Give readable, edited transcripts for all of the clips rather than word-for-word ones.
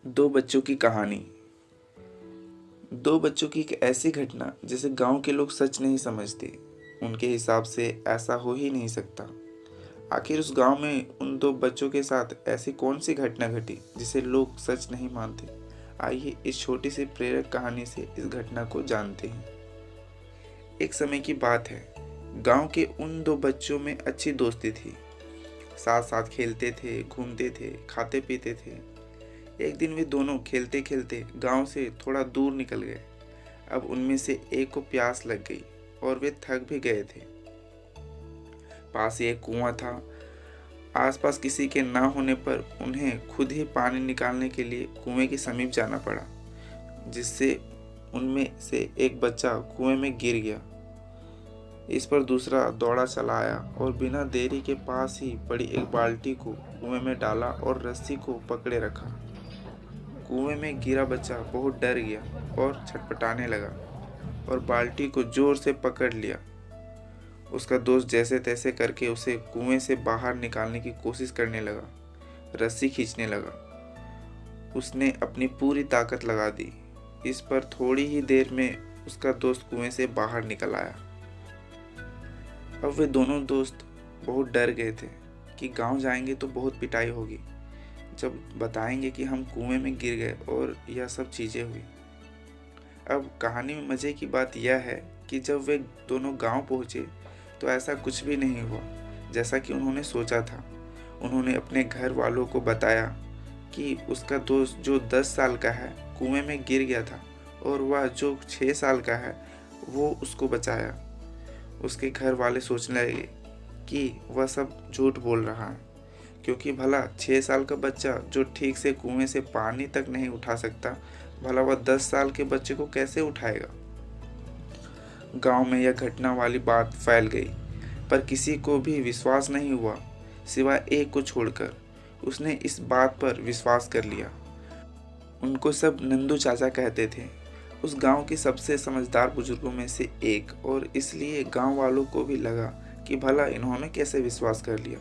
दो बच्चों की कहानी। दो बच्चों की एक ऐसी घटना जिसे गांव के लोग सच नहीं समझते। उनके हिसाब से ऐसा हो ही नहीं सकता। आखिर उस गांव में उन दो बच्चों के साथ ऐसी कौन सी घटना घटी जिसे लोग सच नहीं मानते। आइए इस छोटी सी प्रेरक कहानी से इस घटना को जानते हैं। एक समय की बात है। गांव के उन दो बच्चों में अच्छी दोस्ती थी। साथ साथ खेलते थे, घूमते थे, खाते पीते थे। एक दिन वे दोनों खेलते खेलते गांव से थोड़ा दूर निकल गए। अब उनमें से एक को प्यास लग गई और वे थक भी गए थे। पास ही एक कुआं था। आसपास किसी के ना होने पर उन्हें खुद ही पानी निकालने के लिए कुएं के समीप जाना पड़ा, जिससे उनमें से एक बच्चा कुएं में गिर गया। इस पर दूसरा दौड़ा चला आया और बिना देरी के पास ही पड़ी एक बाल्टी को कुएं में डाला और रस्सी को पकड़े रखा। कुएं में गिरा बच्चा बहुत डर गया और छटपटाने लगा और बाल्टी को जोर से पकड़ लिया। उसका दोस्त जैसे तैसे करके उसे कुएं से बाहर निकालने की कोशिश करने लगा, रस्सी खींचने लगा। उसने अपनी पूरी ताकत लगा दी। इस पर थोड़ी ही देर में उसका दोस्त कुएं से बाहर निकल आया। अब वे दोनों दोस्त बहुत डर गए थे कि गांव जाएंगे तो बहुत पिटाई होगी जब बताएंगे कि हम कुएं में गिर गए और यह सब चीज़ें हुई। अब कहानी में मज़े की बात यह है कि जब वे दोनों गांव पहुंचे तो ऐसा कुछ भी नहीं हुआ जैसा कि उन्होंने सोचा था। उन्होंने अपने घर वालों को बताया कि उसका दोस्त जो 10 साल का है कुएं में गिर गया था और वह जो 6 साल का है वो उसको बचाया। उसके घर वाले सोचने लगे कि वह सब झूठ बोल रहा है, क्योंकि भला 6 साल का बच्चा जो ठीक से कुएं से पानी तक नहीं उठा सकता, भला वह 10 साल के बच्चे को कैसे उठाएगा। गांव में यह घटना वाली बात फैल गई, पर किसी को भी विश्वास नहीं हुआ सिवाय एक को छोड़कर। उसने इस बात पर विश्वास कर लिया। उनको सब नंदू चाचा कहते थे, उस गांव के सबसे समझदार बुजुर्गों में से एक, और इसलिए गांव वालों को भी लगा कि भला इन्होंने कैसे विश्वास कर लिया।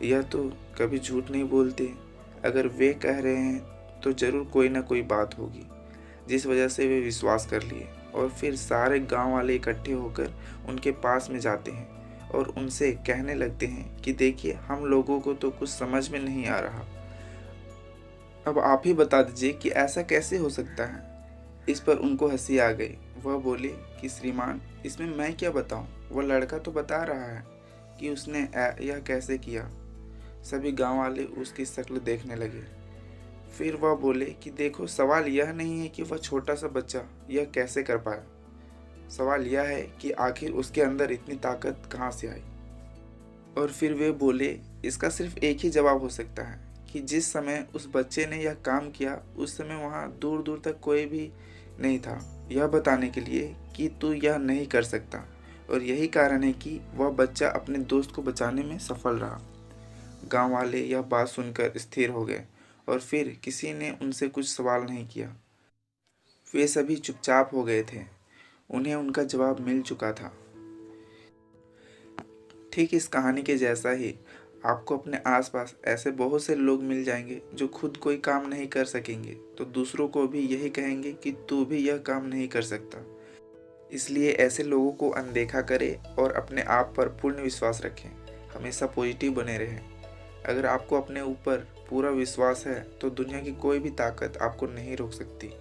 यह तो कभी झूठ नहीं बोलते। अगर वे कह रहे हैं तो जरूर कोई ना कोई बात होगी जिस वजह से वे विश्वास कर लिए। और फिर सारे गांव वाले इकट्ठे होकर उनके पास में जाते हैं और उनसे कहने लगते हैं कि देखिए, हम लोगों को तो कुछ समझ में नहीं आ रहा। अब आप ही बता दीजिए कि ऐसा कैसे हो सकता है। इस पर उनको हंसी आ गई। वह बोले कि श्रीमान, इसमें मैं क्या बताऊं, वह लड़का तो बता रहा है कि उसने यह कैसे किया। सभी गांव वाले उसकी शक्ल देखने लगे। फिर वह बोले कि देखो, सवाल यह नहीं है कि वह छोटा सा बच्चा यह कैसे कर पाया। सवाल यह है कि आखिर उसके अंदर इतनी ताकत कहाँ से आई। और फिर वे बोले, इसका सिर्फ एक ही जवाब हो सकता है कि जिस समय उस बच्चे ने यह काम किया उस समय वहाँ दूर दूर तक कोई भी नहीं था यह बताने के लिए कि तू यह नहीं कर सकता। और यही कारण है कि वह बच्चा अपने दोस्त को बचाने में सफल रहा। गांव वाले यह बात सुनकर स्थिर हो गए और फिर किसी ने उनसे कुछ सवाल नहीं किया। वे सभी चुपचाप हो गए थे। उन्हें उनका जवाब मिल चुका था। ठीक इस कहानी के जैसा ही आपको अपने आसपास ऐसे बहुत से लोग मिल जाएंगे जो खुद कोई काम नहीं कर सकेंगे तो दूसरों को भी यही कहेंगे कि तू भी यह काम नहीं कर सकता। इसलिए ऐसे लोगों को अनदेखा करें और अपने आप पर पूर्ण विश्वास रखें। हमेशा पॉजिटिव बने रहें। अगर आपको अपने ऊपर पूरा विश्वास है तो दुनिया की कोई भी ताकत आपको नहीं रोक सकती।